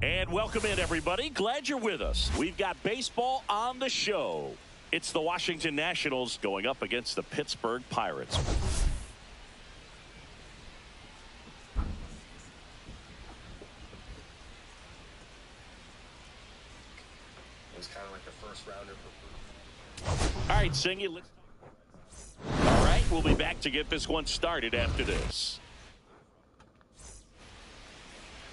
And welcome in, everybody. Glad you're with us. We've got baseball on the show. It's the Washington Nationals going up against the Pittsburgh Pirates. It was kind of like the first rounder. All right, Singy. All right, we'll be back to get this one started after this.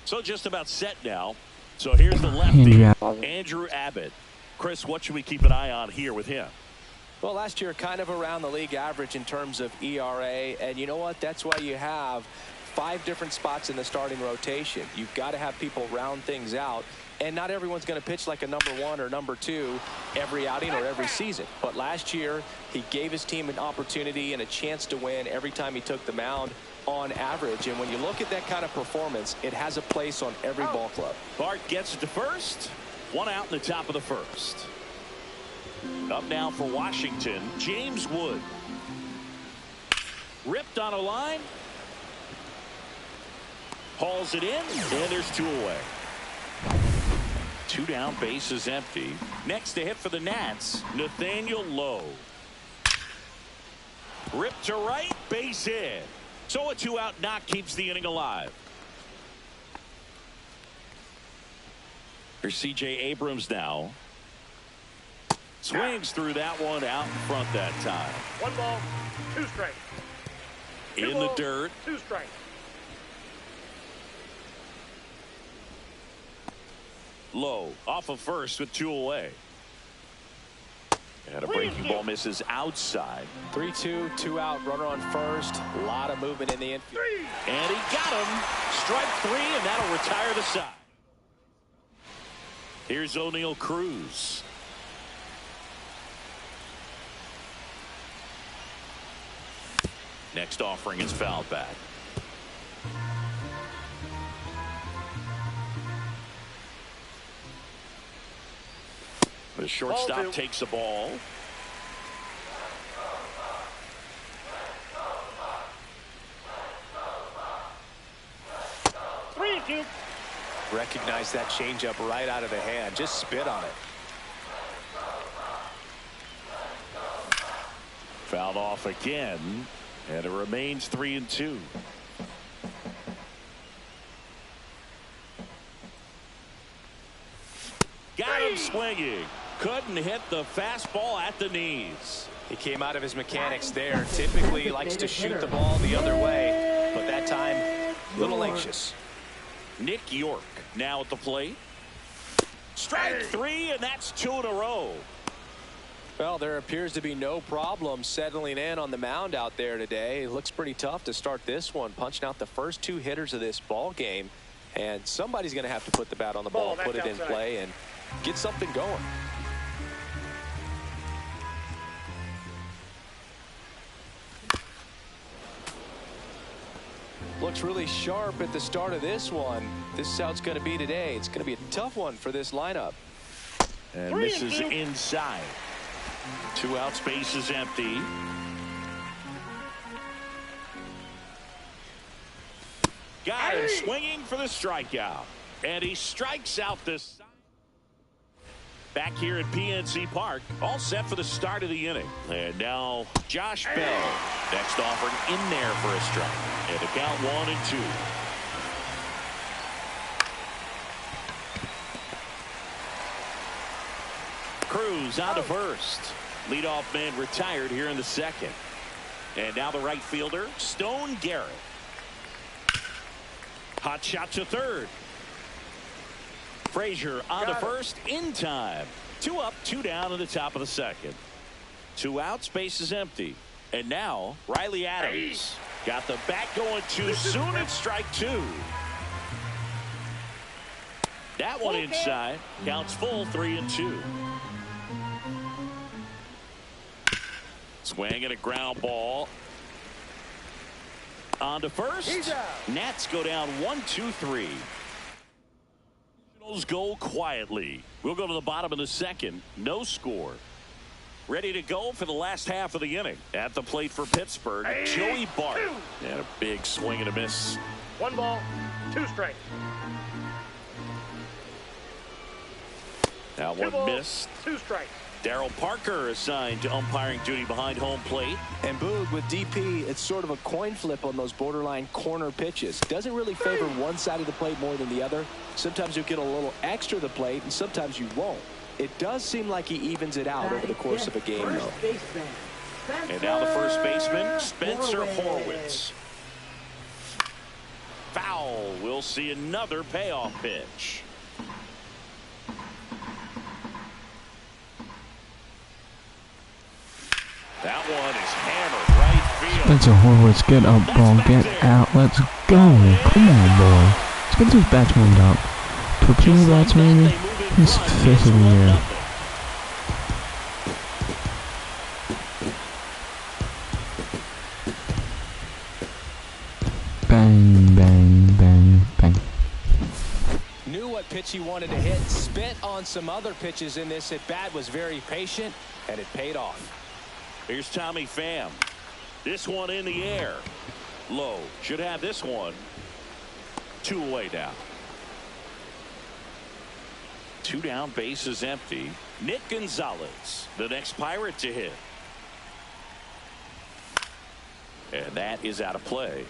So just about set now. So here's the lefty, Andrew Abbott. Chris, what should we keep an eye on here with him? Well, last year kind of around the league average in terms of ERA. And you know what? That's why you have 5 different spots in the starting rotation. You've got to have people round things out. And not everyone's going to pitch like a number 1 or number 2 every outing or every season. But last year, he gave his team an opportunity and a chance to win every time he took the mound on average. And when you look at that kind of performance, it has a place on every ball club. Bart gets it to first. 1 out in the top of the first. Up now for Washington, James Wood. Ripped on a line. Hauls it in, and there's 2 away. 2 down, base is empty. Next to hit for the Nats, Nathaniel Lowe. Ripped to right, base hit. So a 2-out knock keeps the inning alive. Here's C.J. Abrams now. Swings through that one out in front that time. 1 ball, 2 strikes. In the dirt. 2 strikes. Low off of first with 2 away. And a breaking ball misses outside. 3-2, 2 out, runner on first. A lot of movement in the infield. And he got him. Strike 3, and that'll retire the side. Here's O'Neal Cruz. Next offering is fouled back. The shortstop takes the ball. Recognize that changeup right out of the hand. Just spit on it. Fouled off again, and it remains 3-2. Got him swinging. Couldn't hit the fastball at the knees. He came out of his mechanics there. Typically likes to shoot the ball the other way, but that time a little anxious. Nick York now at the plate. Strike 3, and that's 2 in a row. Well, there appears to be no problem settling in on the mound out there today. It looks pretty tough to start this one, punching out the first 2 hitters of this ball game, and somebody's going to have to put the bat on the ball, put it in play, and get something going. Looks really sharp at the start of this one. This is how it's going to be today. It's going to be a tough one for this lineup. And misses inside. 2 outs, base is empty. Got him swinging for the strikeout. And he strikes out this. Back here at PNC Park, all set for the start of the inning. And now Josh Bell. Next offering in there for a strike. And the count 1-2. Cruz out to first. Leadoff man retired here in the second. And now the right fielder, Stone Garrett. Hot shot to third. Frazier on to first in time. 2 up, 2 down in the top of the second. 2 outs, base is empty. And now Riley Adams got the bat going too soon at strike 2. That one inside. Counts full, 3-2. Swing and a ground ball. On to first. Nats go down 1-2-3. Go quietly. We'll go to the bottom of the second. No score. Ready to go for the last half of the inning. At the plate for Pittsburgh, Joey Bart. And a big swing and a miss. 1 ball, 2 strikes. Now 1 missed. 2 strikes. Darryl Parker assigned to umpiring duty behind home plate. And Boog, with DP, it's sort of a coin flip on those borderline corner pitches. Doesn't really favor one side of the plate more than the other. Sometimes you'll get a little extra the plate, and sometimes you won't. It does seem like he evens it out over the course of a game, though. And now the first baseman, Spencer Horwitz. Foul. We'll see another payoff pitch. That one is hammered right field. Spencer Horwitz, get up, ball, get out. Let's go. Come on, boy. Let's get those bats warmed up. Torpedo bats, maybe. His 5th of the year. Bang, bang, bang, bang. Knew what pitch he wanted to hit. Spent on some other pitches in this at bat. Was very patient, and it paid off. Here's Tommy Pham. This one in the air. Low. Should have this one. 2 away now. 2 down, base is empty. Nick Gonzalez, the next Pirate to hit. And that is out of play.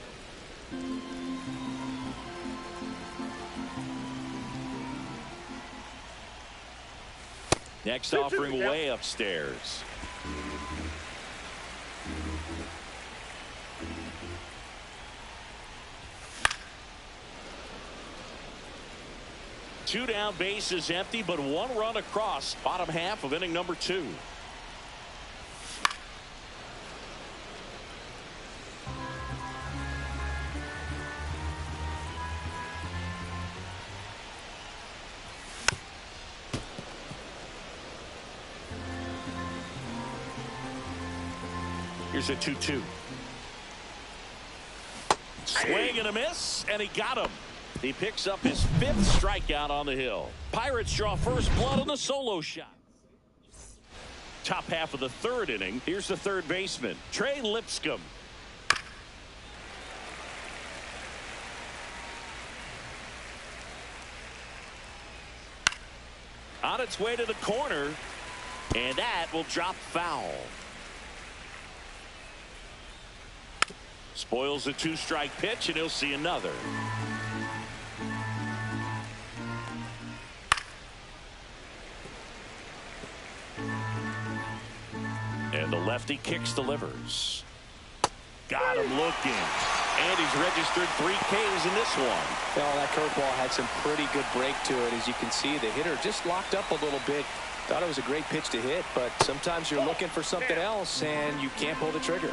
Next offering way upstairs. Two down, base is empty, but 1 run across. Bottom half of inning number 2. Here's a 2-2. Swing and a miss, and he got him. He picks up his 5th strikeout on the hill. Pirates draw first blood on the solo shot. Top half of the 3rd inning. Here's the 3rd baseman, Trey Lipscomb. On its way to the corner, and that will drop foul. Spoils a 2-strike pitch, and he'll see another. And the lefty kicks, delivers. Got him looking. And he's registered 3 Ks in this one. Well, that curveball had some pretty good break to it. As you can see, the hitter just locked up a little bit. Thought it was a great pitch to hit, but sometimes you're looking for something else, and you can't pull the trigger.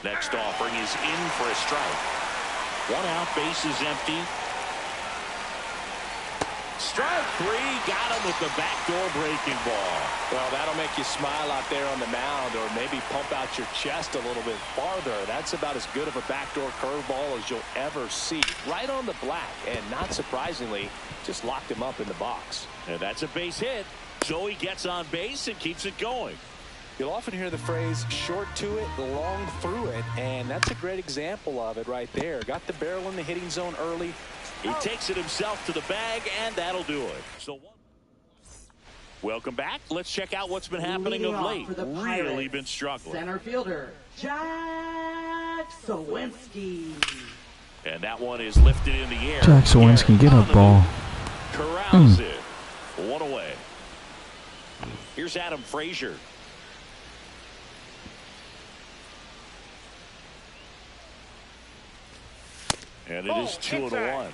Next offering is in for a strike. 1 out, base is empty. Strike 3, got him with the backdoor breaking ball. Well, that'll make you smile out there on the mound, or maybe pump out your chest a little bit farther. That's about as good of a backdoor curveball as you'll ever see. Right on the black, and not surprisingly, just locked him up in the box. And that's a base hit. Joey gets on base and keeps it going. You'll often hear the phrase short to it, long through it, and that's a great example of it right there. Got the barrel in the hitting zone early. He takes it himself to the bag, and that'll do it. So, welcome back. Let's check out what's been happening of late. Really been struggling. Center fielder, Jack Sawinski. And that one is lifted in the air. Jack Sawinski, get up, ball. Corrals it. 1 away. Here's Adam Frazier. And it is 2-1.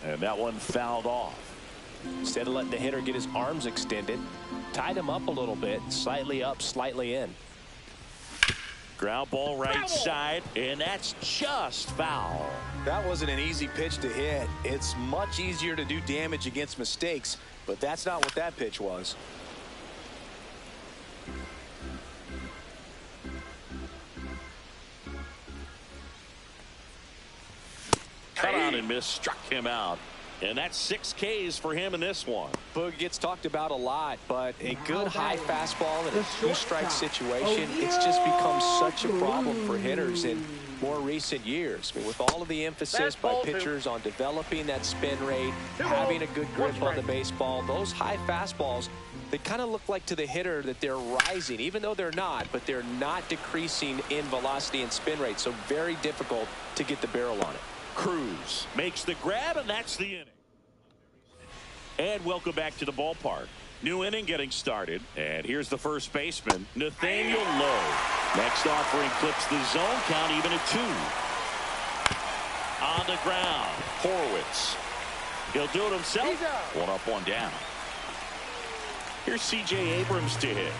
And that one fouled off. Instead of letting the hitter get his arms extended, tied him up a little bit, slightly up, slightly in. Ground ball right side, and that's just foul. That wasn't an easy pitch to hit. It's much easier to do damage against mistakes, but that's not what that pitch was. Cut out and miss, struck him out. And that's 6 Ks for him in this one. Boog gets talked about a lot, but a good high fastball in a 2-strike situation, it's just become such a problem for hitters in more recent years. I mean, with all of the emphasis by pitchers on developing that spin rate, having a good grip on the baseball, those high fastballs, they kind of look like to the hitter that they're rising, even though they're not, but they're not decreasing in velocity and spin rate, so very difficult to get the barrel on it. Cruz makes the grab, and that's the inning. And welcome back to the ballpark. New inning getting started. And here's the first baseman, Nathaniel Lowe. Next offering clips the zone count even at 2. On the ground, Horwitz. He'll do it himself. 1 up, 1 down. Here's C.J. Abrams to hit.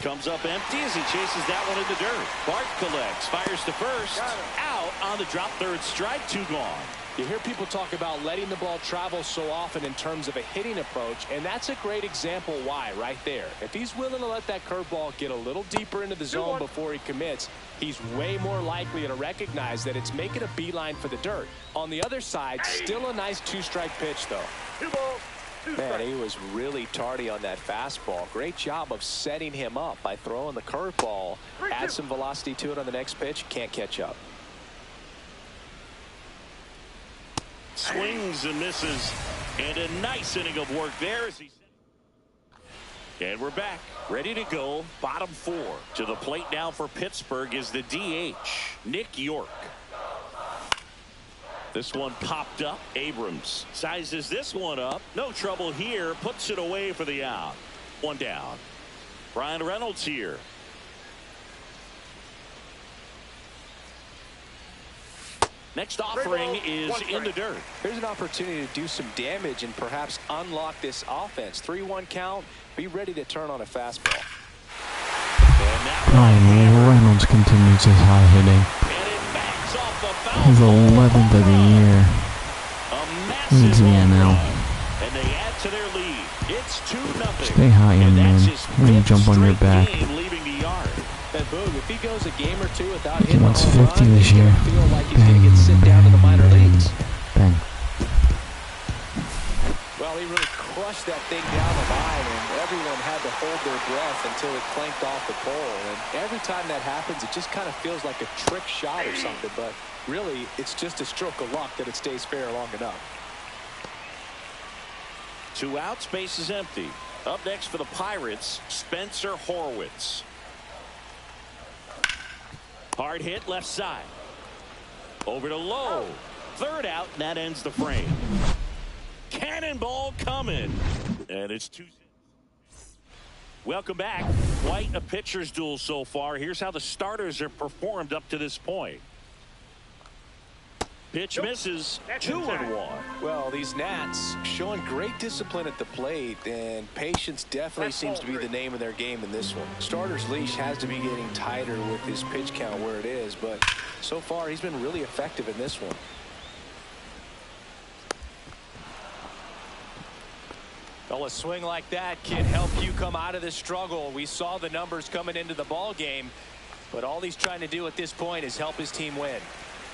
Comes up empty as he chases that one in the dirt. Bart collects, fires to first. Out on the drop, third strike, 2 gone. You hear people talk about letting the ball travel so often in terms of a hitting approach, and that's a great example why right there. If he's willing to let that curveball get a little deeper into the zone before he commits, he's way more likely to recognize that it's making a beeline for the dirt. On the other side, still a nice 2-strike pitch, though. 2 balls, 2 strikes. Man, he was really tardy on that fastball. Great job of setting him up by throwing the curveball. Add some velocity to it on the next pitch. Can't catch up. Swings and misses, and a nice inning of work there. And we're back, ready to go. Bottom 4. To the plate now for Pittsburgh is the DH, Nick York. This one popped up. Abrams sizes this one up. No trouble here. Puts it away for the out. 1 down. Brian Reynolds here. Next offering is in the dirt. Here's an opportunity to do some damage and perhaps unlock this offense. 3-1 count. Be ready to turn on a fastball. Finally, Reynolds continues his high hitting. His 11th of the year. Leads the NL. And they add to their lead. It's 2-0. Stay high, young man. I'm going to jump on your back. And Boog, if he goes a game or 2 without He wants 50 this year. Feel like he's Bang, going to get sent down to the minor leagues. Bang. Well, he really crushed that thing down the line, and everyone had to hold their breath until it clanked off the pole. And every time that happens, it just kind of feels like a trick shot or something. But really, it's just a stroke of luck that it stays fair long enough. 2 outs, base is empty. Up next for the Pirates, Spencer Horwitz. Hard hit left side. Over to Lowe. 3rd out, and that ends the frame. Cannonball coming. And it's 2. Welcome back. Quite a pitcher's duel so far. Here's how the starters have performed up to this point. Pitch misses. 2-1. Well, these Nats showing great discipline at the plate, and patience definitely seems to be the name of their game in this one. Starter's leash has to be getting tighter with his pitch count where it is, but so far he's been really effective in this one. Well, a swing like that can help you come out of the struggle. We saw the numbers coming into the ball game, but all he's trying to do at this point is help his team win.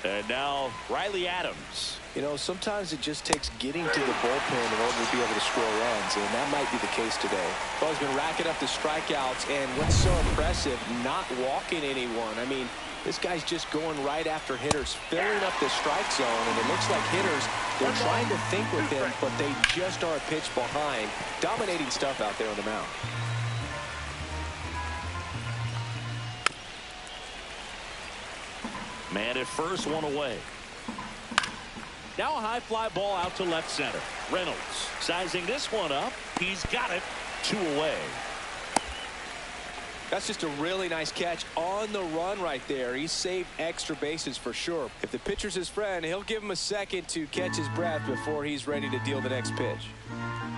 And now Riley Adams. You know, sometimes it just takes getting to the bullpen in order to be able to score runs, and that might be the case today. Well, he's been racking up the strikeouts, and what's so impressive, not walking anyone. I mean, this guy's just going right after hitters, filling up the strike zone, and it looks like hitters, they're trying to think with him, but they just are a pitch behind. Dominating stuff out there on the mound. Man at first, 1 away. Now a high fly ball out to left center. Reynolds sizing this one up. He's got it. 2 away. That's just a really nice catch on the run right there. He saved extra bases for sure. If the pitcher's his friend, he'll give him a second to catch his breath before he's ready to deal the next pitch.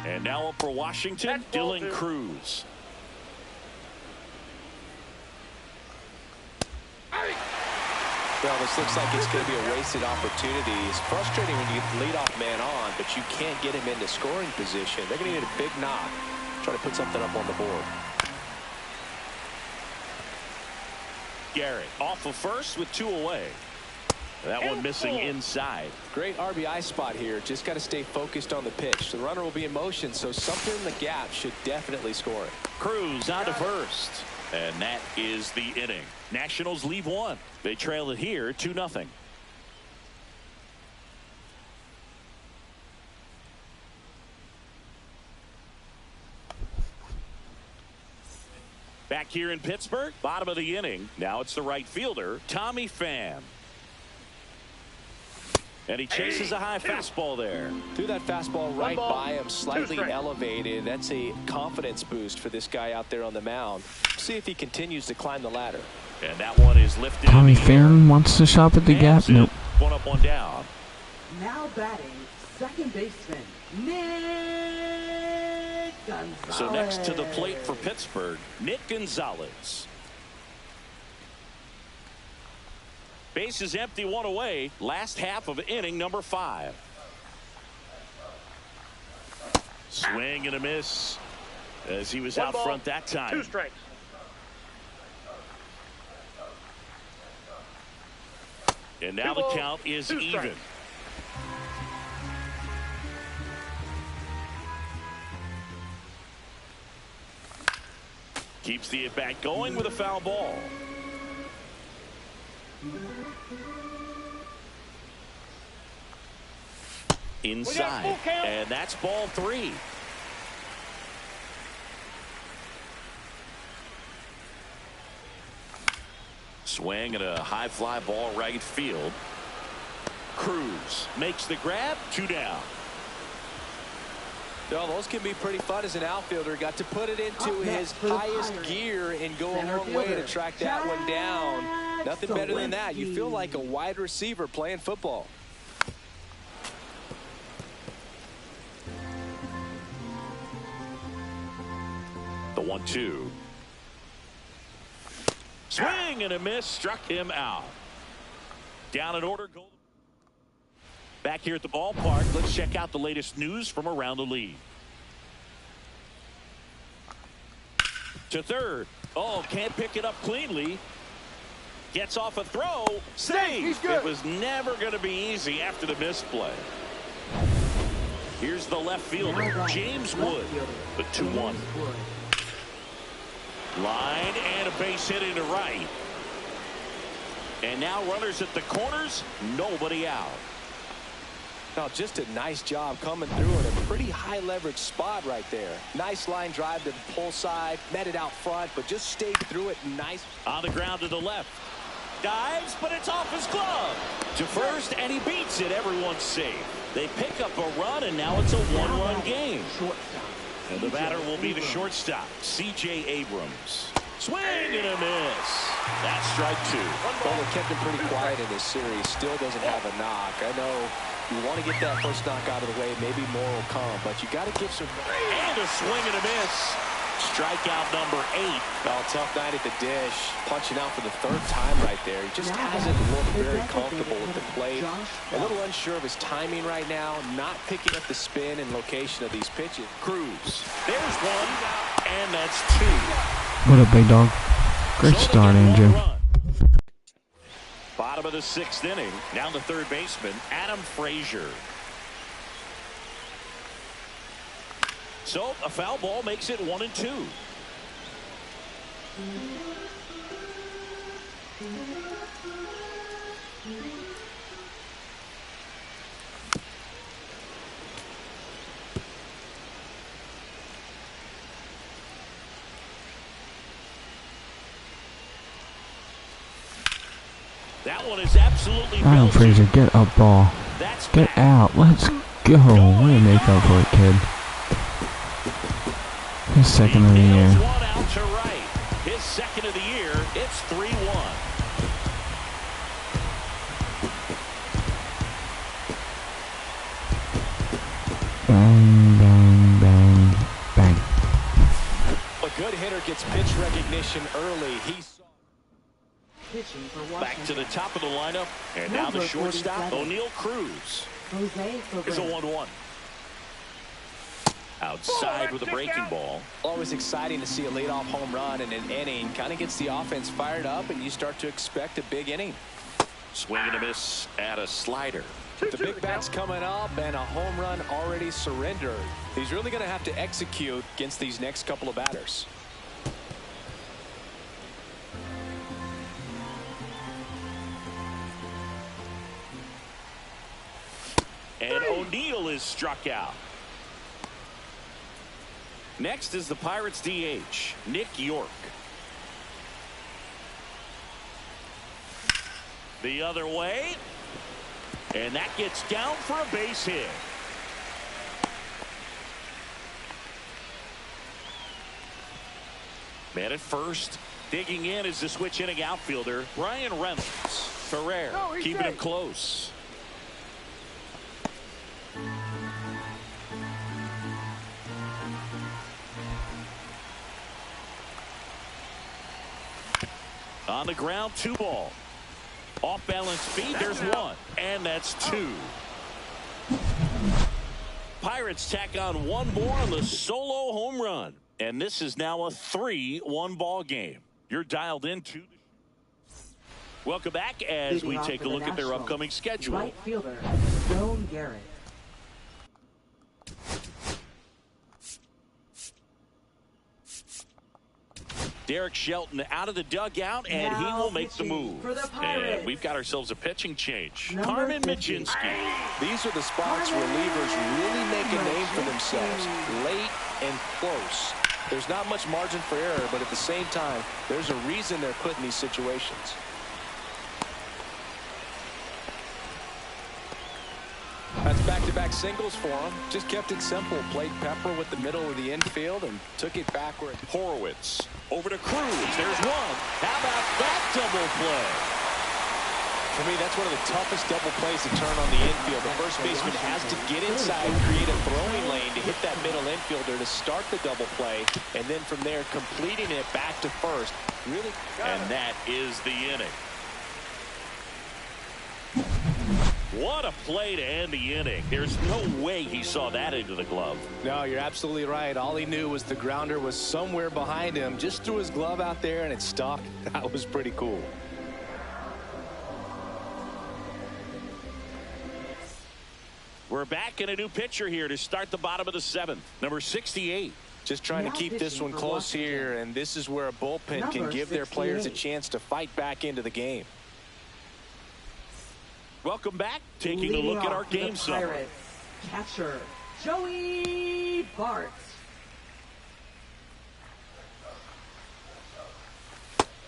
And now up for Washington, Dylan Cruz. Well, this looks like it's going to be a wasted opportunity. It's frustrating when you get the leadoff man on, but you can't get him into scoring position. They're going to need a big knock. Try to put something up on the board. Garrett off of first with 2 away. That one missing inside. Great RBI spot here. Just got to stay focused on the pitch. The runner will be in motion, so something in the gap should definitely score it. Cruz on to first. And that is the inning. Nationals leave 1. They trail it here 2-0. Back here in Pittsburgh, bottom of the inning. Now it's the right fielder, Tommy Pham. And he chases a high fastball there. Threw that fastball right by him, slightly elevated. That's a confidence boost for this guy out there on the mound. See if he continues to climb the ladder. And that one is lifted. Tommy Pham wants to shop at the gap. Nope. 1 up, 1 down. Now batting, second baseman, Nick Gonzalez. So next to the plate for Pittsburgh, Nick Gonzalez. Base is empty, 1 away. Last half of inning number 5. Swing and a miss as he was out front that time. 2 strikes. And now the count is even. Keeps the at-bat going with a foul ball. Inside, and that's ball 3. Swing and a high fly ball right field. Cruz makes the grab. 2 down. Well, those can be pretty fun as an outfielder. Got to put it into his highest gear and go a long way to track that one down. Nothing better than that. You feel like a wide receiver playing football. The 1-2. Swing and a miss, struck him out. Down in order. Back here at the ballpark, let's check out the latest news from around the league. To third. Oh, can't pick it up cleanly. Gets off a throw. Save. It was never going to be easy after the misplay. Here's the left fielder, James Wood. The 2-1. Line and a base hit into right. And now runners at the corners, nobody out. Now just a nice job coming through in a pretty high leverage spot right there. Nice line drive to the pull side, met it out front, but just stayed through it nice. On the ground to the left. Dives, but it's off his glove. To first, and he beats it. Everyone's safe. They pick up a run, and now it's a 1-run game. And the batter will be the shortstop, C.J. Abrams. Swing and a miss. That's strike 2. Well, they kept him pretty quiet in this series. Still doesn't have a knock. I know you want to get that first knock out of the way. Maybe more will come, but you got to give some. And a swing and a miss. Strikeout number 8. Well, tough night at the dish. Punching out for the 3rd time right there. He just hasn't looked very comfortable with the plate. A little unsure of his timing right now. Not picking up the spin and location of these pitches. Cruz. There's 1, and that's 2. What up, big dog? Great start, Andrew. Bottom of the 6th inning. Now the third baseman, Adam Frazier. So a foul ball makes it 1-2. That one is absolutely Adam Frazier, get a ball. That's Get out. Let's go. Way to make up for it, kid. His second of the year. One out to right. His second of the year. It's 3-1. Bang, bang, bang, bang. A good hitter gets pitch recognition early. He's Pitching for Washington. Back to the top of the lineup. And now the Number shortstop, 47. O'Neal Cruz. Jose Is a Ferrer. 1-1. Outside with a breaking ball. always exciting to see a leadoff home run in an inning. Kind of gets the offense fired up, and you start to expect a big inning. Swing and a miss at a slider. The big bat's coming up, and a home run already surrendered. He's really going to have to execute against these next couple of batters. And O'Neal is struck out. Next is the Pirates DH, Nick York. The other way. And that gets down for a base hit. Man at first. Digging in is the switch inning outfielder, Brian Reynolds. Ferrer keeping him close. On the ground, 2 ball. Off balance feet, there's 1. And that's 2. Pirates tack on 1 more on the solo home run. And this is now a 3-1 ball game. You're dialed into. Welcome back as we take a look at their upcoming schedule. Right fielder, Stone Garrett. Derek Shelton out of the dugout, and he will make the move. For the Pirates, and we've got ourselves a pitching change. Number Carmen 50. Mlodzinski. These are the spots relievers really make a name for themselves. Late and close. There's not much margin for error, but at the same time, there's a reason they're put in these situations. That's back-to-back singles for him. Just kept it simple. Played Pepper with the middle of the infield and took it backward. Horowitz over to Cruz. There's 1. How about that double play? For me, that's one of the toughest double plays to turn on the infield. The first baseman has to get inside, create a throwing lane to hit that middle infielder to start the double play, and then from there completing it back to first. Really. And that is the inning. What a play to end the inning. There's no way he saw that into the glove. No, you're absolutely right. All he knew was the grounder was somewhere behind him. Just threw his glove out there and it stuck. That was pretty cool. We're back in a new pitcher here to start the bottom of the 7th. Number 68. Just trying to keep this one close here, and this is where a bullpen can give their players a chance to fight back into the game. Welcome back. Taking a look at our game summary. Catcher, Joey Bart.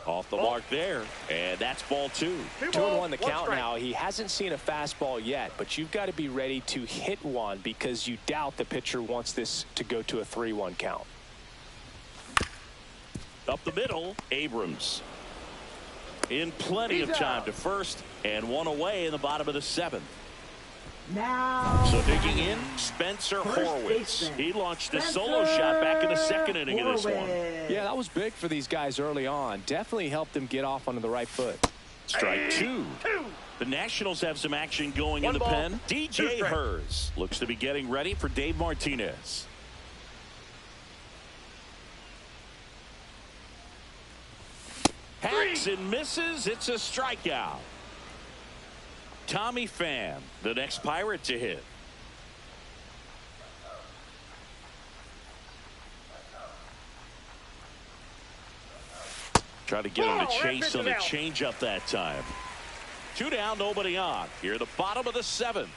Off the mark there, and that's ball 2. 2-1 the count now. He hasn't seen a fastball yet, but you've got to be ready to hit one because you doubt the pitcher wants this to go to a 3-1 count. Up the middle, Abrams. In plenty of time to first, and 1 away in the bottom of the 7th. Now So digging in, Spencer Horowitz. He launched a solo shot back in the 2nd inning of this one. Yeah, that was big for these guys early on. Definitely helped them get off onto the right foot. Strike 2. The Nationals have some action going in the pen. DJ Hers looks to be getting ready for Dave Martinez. Hacks and misses. It's a strikeout. Tommy Pham, the next Pirate to hit. Try to get him to chase on the changeup that time. 2 down, nobody on. Here at the bottom of the 7th.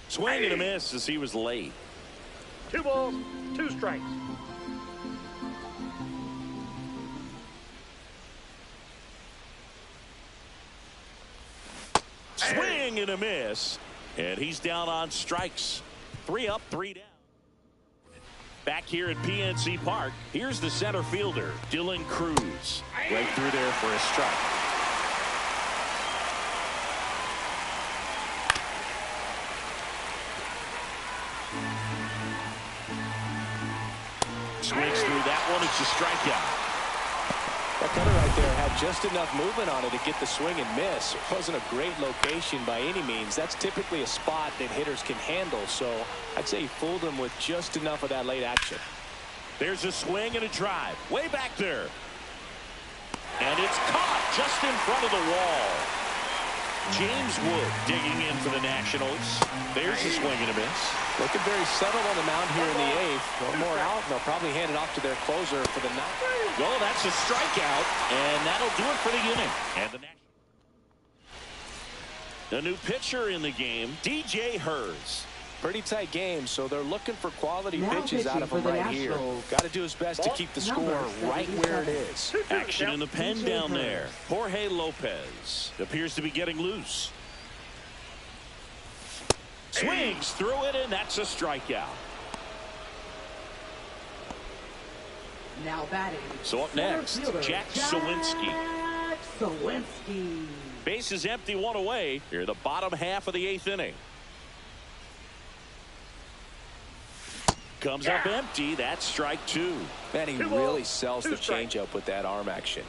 Swing and a miss as he was late. 2 balls, 2 strikes. Swing and a miss. And he's down on strikes. 3 up, 3 down. Back here at PNC Park, here's the center fielder, Dylan Cruz. Right through there for a strike. Swings through that one. It's a strikeout. That cutter right there had just enough movement on it to get the swing and miss. It wasn't a great location by any means. That's typically a spot that hitters can handle. So I'd say he fooled him with just enough of that late action. There's a swing and a drive. Way back there. And it's caught just in front of the wall. James Wood digging in for the Nationals. There's a swing and a miss. Looking very settled on the mound here in the 8th. One more out, and they'll probably hand it off to their closer for the 9th. Well, that's a strikeout, and that'll do it for the inning. And the new pitcher in the game, DJ Hers. Pretty tight game, so they're looking for quality pitches out of him right here. Got to do his best to keep the score right where it is. Action in the pen down there. Jorge Lopez appears to be getting loose. Swings through it, and that's a strikeout. Now batting. So up next, Jack Sawinski. Base is empty, 1 away. Here, the bottom half of the 8th inning. Comes up empty. That's strike 2. Man, he really sells the changeup with that arm action.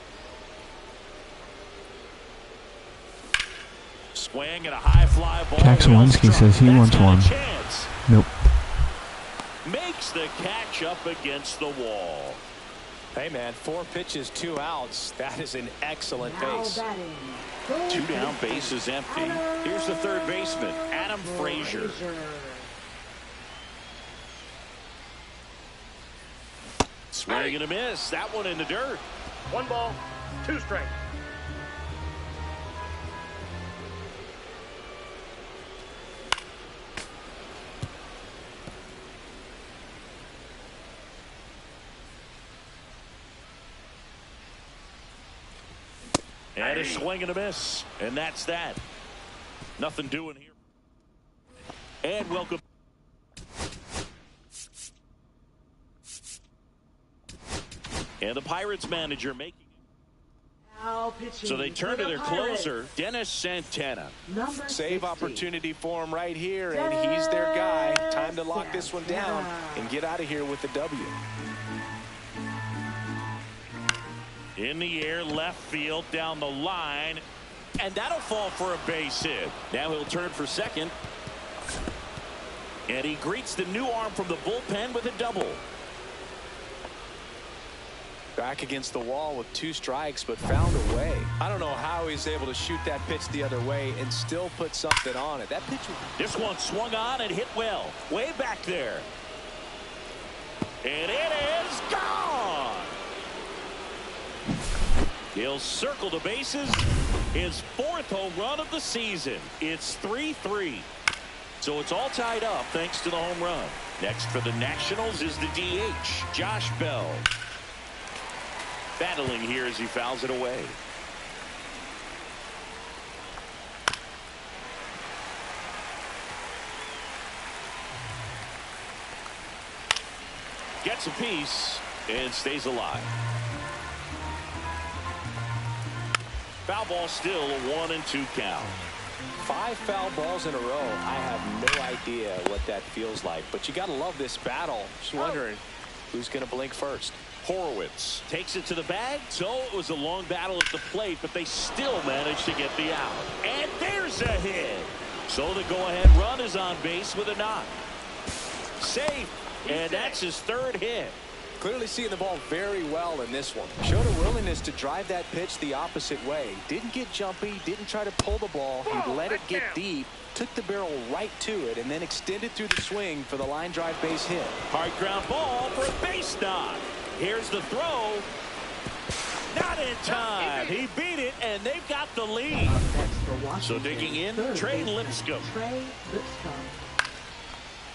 Swing and a high fly ball. Jack Sawinski says he wants one. Nope. Makes the catch up against the wall. Hey, man, 4 pitches, 2 outs. That is an excellent pace. 2 down, base is empty. Here's the third baseman, Adam Frazier. Swing and a miss. That one in the dirt. 1 ball, 2 strikes. And a swing and a miss. And that's that. Nothing doing here. And welcome. And the Pirates manager making it. So they turn to their closer, Dennis Santana. Save opportunity for him right here, and he's their guy. Time to lock this one down and get out of here with the W. In the air, left field, down the line, and that'll fall for a base hit. Now he'll turn for second. And he greets the new arm from the bullpen with a double. Back against the wall with 2 strikes, but found a way. I don't know how he's able to shoot that pitch the other way and still put something on it. That pitch. This one swung on and hit well. Way back there. And it is gone. He'll circle the bases. His 4th home run of the season. It's 3-3. So it's all tied up thanks to the home run. Next for the Nationals is the DH, Josh Bell. Battling here as he fouls it away. Gets a piece and stays alive. Foul ball, still a 1-2 count. 5 foul balls in a row. I have no idea what that feels like, but you got to love this battle. Just wondering who's going to blink first. Horowitz takes it to the bag. So it was a long battle at the plate, but they still managed to get the out. And there's a hit. So the go-ahead run is on base with a knock. Safe. And that's his 3rd hit. Clearly seeing the ball very well in this one. Showed a willingness to drive that pitch the opposite way. Didn't get jumpy, didn't try to pull the ball. He let it get deep, took the barrel right to it, and then extended through the swing for the line drive base hit. Hard ground ball for a base knock. Here's the throw. Not in time. He beat it, and they've got the lead. So digging in, Trey Lipscomb.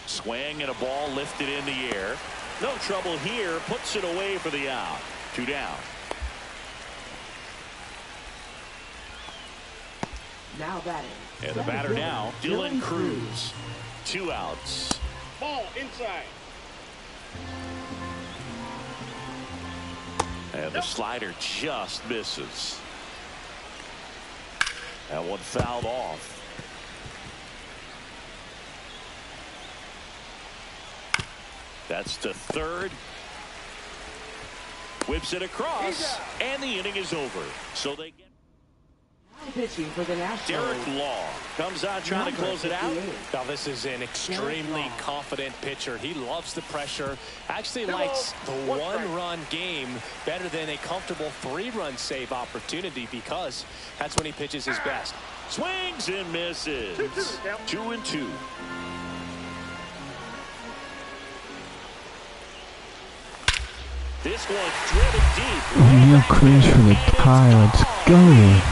Swing and a ball lifted in the air. No trouble here. Puts it away for the out. 2 down. Now batting. And the batter now, Dylan Cruz. 2 outs. Ball inside. And the slider just misses. That one fouled off. That's to third. Whips it across, and the inning is over. So they get Pitching for the Nationals. Derek Law comes out trying to close it out. Now this is an extremely confident pitcher. He loves the pressure. Actually likes the one-run game better than a comfortable 3-run save opportunity because that's when he pitches his best. Swings and misses. 2-2. This one drilled deep. Neil Cruz for the tie. Let's go.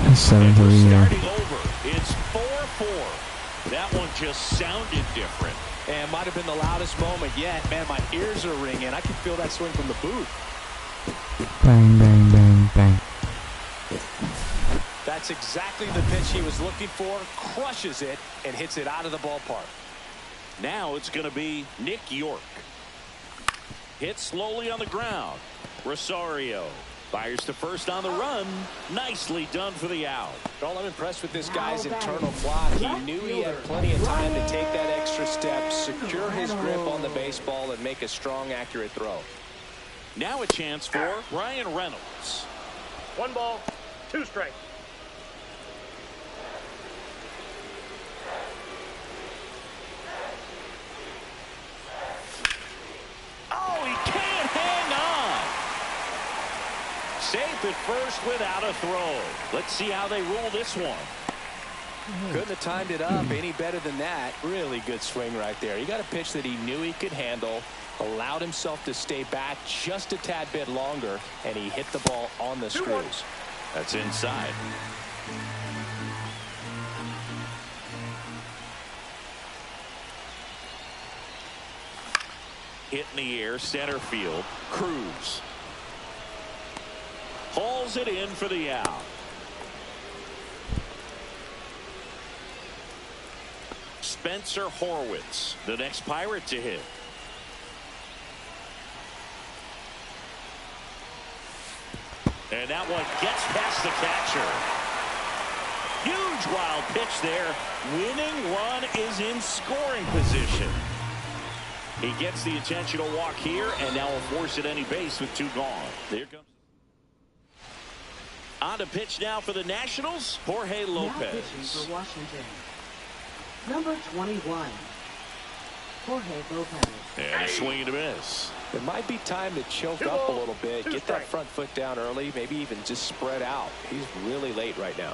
That's 7-3 now. It's 4-4. That one just sounded different. And might have been the loudest moment yet. Man, my ears are ringing. I can feel that swing from the booth. Bang, bang, bang, bang. That's exactly the pitch he was looking for. Crushes it and hits it out of the ballpark. Now it's going to be Nick York. Hit slowly on the ground. Rosario fires to first on the run. Nicely done for the out. Well, I'm impressed with this guy's internal clock. He knew he had plenty of time to take that extra step, secure his grip on the baseball, and make a strong, accurate throw. Now a chance for Ryan Reynolds. 1 ball, 2 strikes. Oh, he can't hang on. Safe at first without a throw. Let's see how they rule this one. Couldn't have timed it up any better than that. Really good swing right there. He got a pitch that he knew he could handle, allowed himself to stay back just a tad bit longer, and he hit the ball on the screws. That's inside. Hit in the air, center field. Cruz hauls it in for the out. Spencer Horwitz, the next Pirate to hit. And that one gets past the catcher. Huge wild pitch there. Winning run is in scoring position. He gets the intentional walk here, and now will force at any base with 2 gone. There comes. On to pitch now for the Nationals, Jorge Lopez. Now pitching for Washington. Number 21, Jorge Lopez. And a swing and a miss. It might be time to choke up a little bit, get that front foot down early, maybe even just spread out. He's really late right now.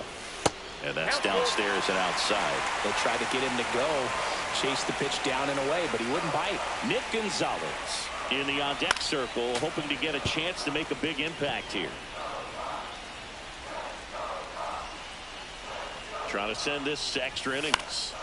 And that's downstairs and outside. They tried to get him to go, chase the pitch down and away, but he wouldn't bite. Nick Gonzalez in the on-deck circle, hoping to get a chance to make a big impact here. Trying to send this extra innings.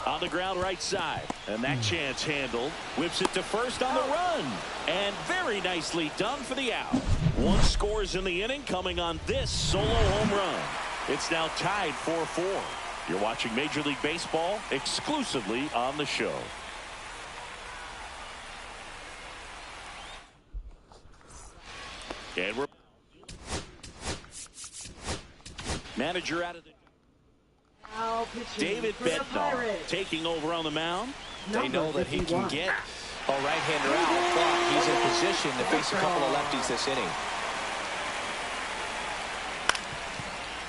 On the ground right side, and that chance handled. Whips it to first on the run, and very nicely done for the out. 1 scores in the inning, coming on this solo home run. It's now tied 4-4. You're watching Major League Baseball exclusively on the show. And we're manager out of the David Bednar taking over on the mound. They know that he can get a right-hander out, but he's in position to face a couple of lefties this inning.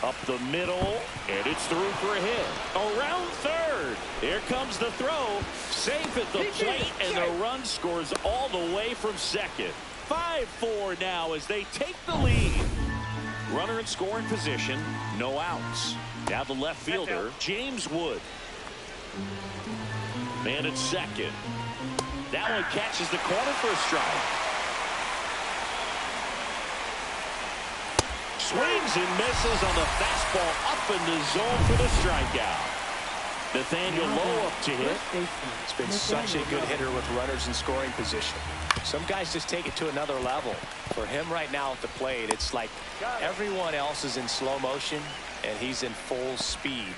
Up the middle, and it's through for a hit. Around third. Here comes the throw. Safe at the plate, and the run scores all the way from second. 5-4 now as they take the lead. Runner in scoring position, no outs. Now the left fielder, James Wood. Man at second. That one catches the corner for a strike. Swings and misses on the fastball up in the zone for the strikeout. Nathaniel Lowe up to hit. It's been such a good hitter with runners in scoring position. Some guys just take it to another level. For him right now at the plate, it's like everyone else is in slow motion, and he's in full speed.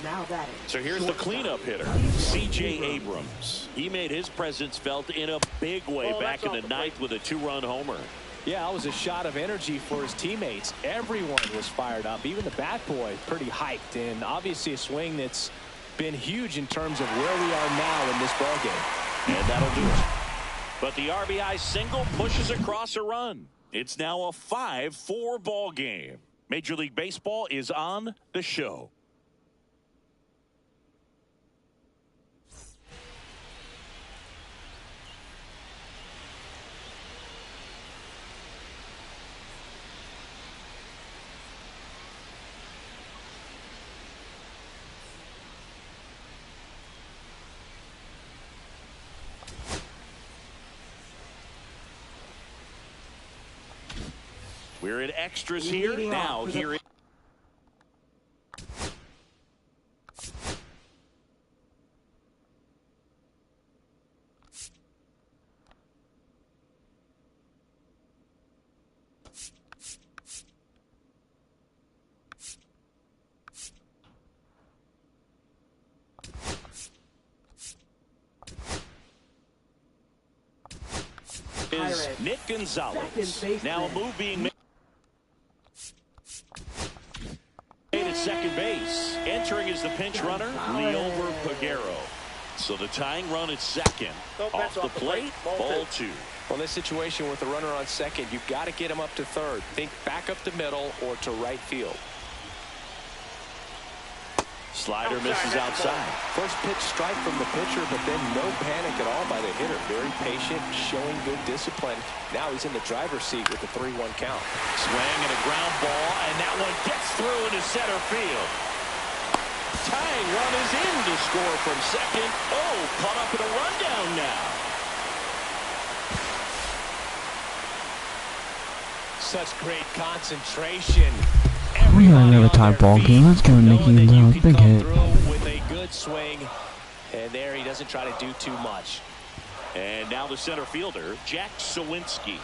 Now batting. So here's the cleanup hitter, C.J. Abrams. He made his presence felt in a big way back in the ninth with a 2-run homer. Yeah, it was a shot of energy for his teammates. Everyone was fired up. Even the bat boy pretty hyped, and obviously a swing that's been huge in terms of where we are now in this ballgame. And that'll do it. But the RBI single pushes across a run. It's now a 5-4 ball game. Major League Baseball is on the show. We're in extras here now. Here is Nick Gonzalez. Now a move being made at second base. Entering is the pinch runner, Leover Peguero. So the tying run at second. Off the plate, ball 2. Well, this situation with the runner on second, you've got to get him up to third. Think back up the middle or to right field. Slider misses outside. First pitch strike from the pitcher, but then no panic at all by the hitter. Very patient, showing good discipline. Now he's in the driver's seat with the 3-1 count. Swing and a ground ball, and that one gets through into center field. Tying run is in to score from second. Oh, caught up in a rundown now. Such great concentration. We got another tie ball game. Let's go, Nicky Gonzalez. Big hit. With a good swing, and there he doesn't try to do too much. And now the center fielder, Jack Sawinski.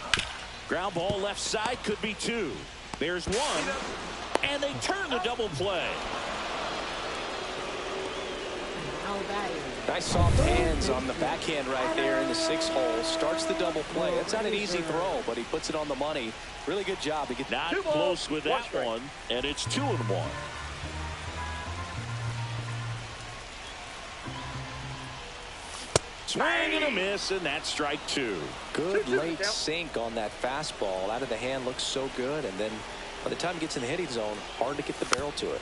Ground ball left side, could be 2. There's 1, and they turn the double play. Nice soft hands on the backhand right there in the 6th hole. Starts the double play. That's not an easy throw, but he puts it on the money. Really good job to get not close with that one, and it's 2-1. Swing and a miss, and that's strike 2. Good late sink on that fastball. Out of the hand, looks so good, and then by the time it gets in the hitting zone, hard to get the barrel to it.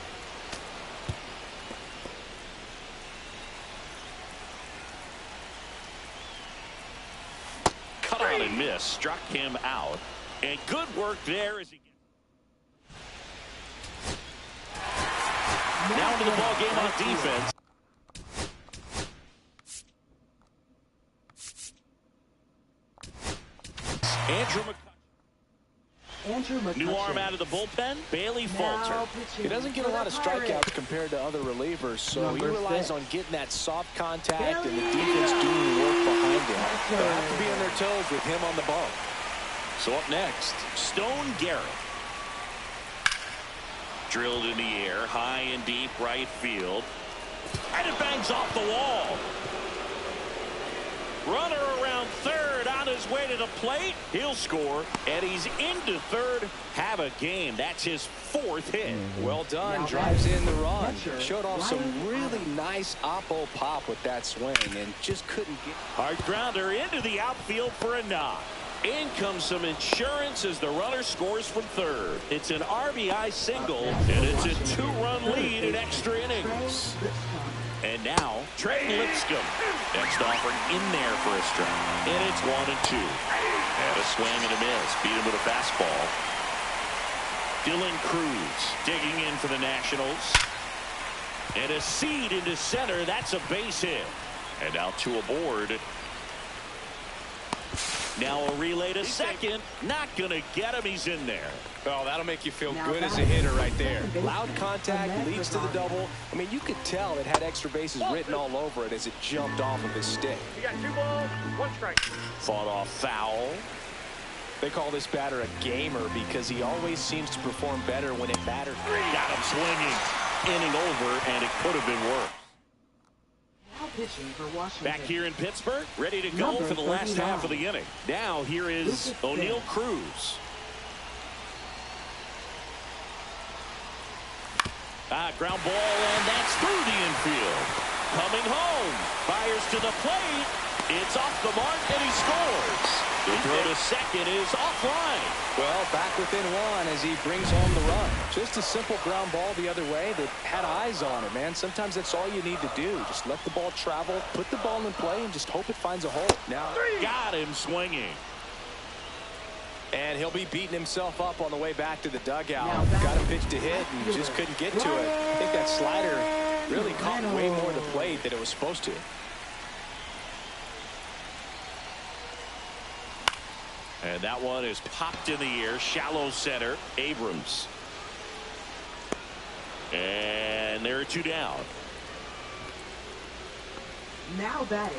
Cut on and miss, struck him out, and good work there as he gets. Now into the ball game on defense. Andrew McCutcheon. New arm out of the bullpen, Bailey Falter. He doesn't get a lot of strikeouts compared to other relievers, so he relies on getting that soft contact and the defense doing work behind him. They'll have to be on their toes with him on the bump. So up next, Stone Garrett. Drilled in the air, high and deep right field. And it bangs off the wall. Runner around third on his way to the plate. He'll score, and he's into third. Have a game. That's his 4th hit. Well done. Drives in the run. Showed off some really nice oppo pop with that swing and just couldn't get. Hard grounder into the outfield for a knock. In comes some insurance as the runner scores from third. It's an RBI single, and it's a 2-run lead in extra innings. And now, Trey Lipscomb. Next offering in there for a strike. And it's 1-2. And a swing and a miss. Beat him with a fastball. Dylan Cruz digging in for the Nationals. And a seed into center. That's a base hit. And now 2 aboard. Now a relay to second. Not going to get him. He's in there. Oh, that'll make you feel good as a hitter right there. Loud contact leads to the double. I mean, you could tell it had extra bases written all over it as it jumped off of his stick. You got 2 balls, 1 strike. Fought off foul. They call this batter a gamer because he always seems to perform better when it matters. Got him swinging. Inning over, and it could have been worse. Now pitching for Washington. Back here in Pittsburgh, ready to go Number for the last 39. half of the inning. Now here is O'Neal Cruz. Ground ball, and that's through the infield. Coming home, fires to the plate. It's off the mark, and he scores. The throw to second is offline. Well, back within one as he brings home the run. Just a simple ground ball the other way that had eyes on it, man. Sometimes that's all you need to do. Just let the ball travel, put the ball in play, and just hope it finds a hole. Now, got him swinging. And he'll be beating himself up on the way back to the dugout. Got a pitch to hit and just couldn't get to it. I think that slider really caught way more of the plate than it was supposed to. And that one is popped in the air. Shallow center. Abrams. And there are two down. Now batting.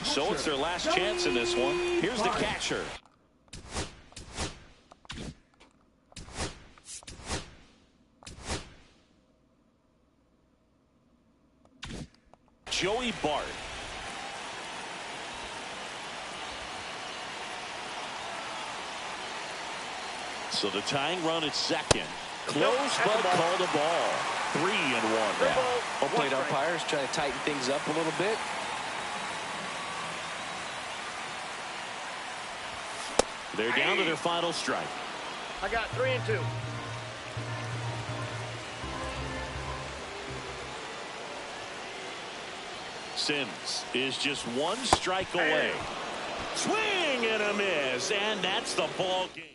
So it's their last chance in this one. Here's the catcher. Joey Bart. So the tying run at second. Close, but called a ball. 3-1 now. Home plate umpires trying to tighten things up a little bit. They're down to their final strike. I got 3 and 2. Sims is just one strike away. Swing and a miss, and that's the ball game.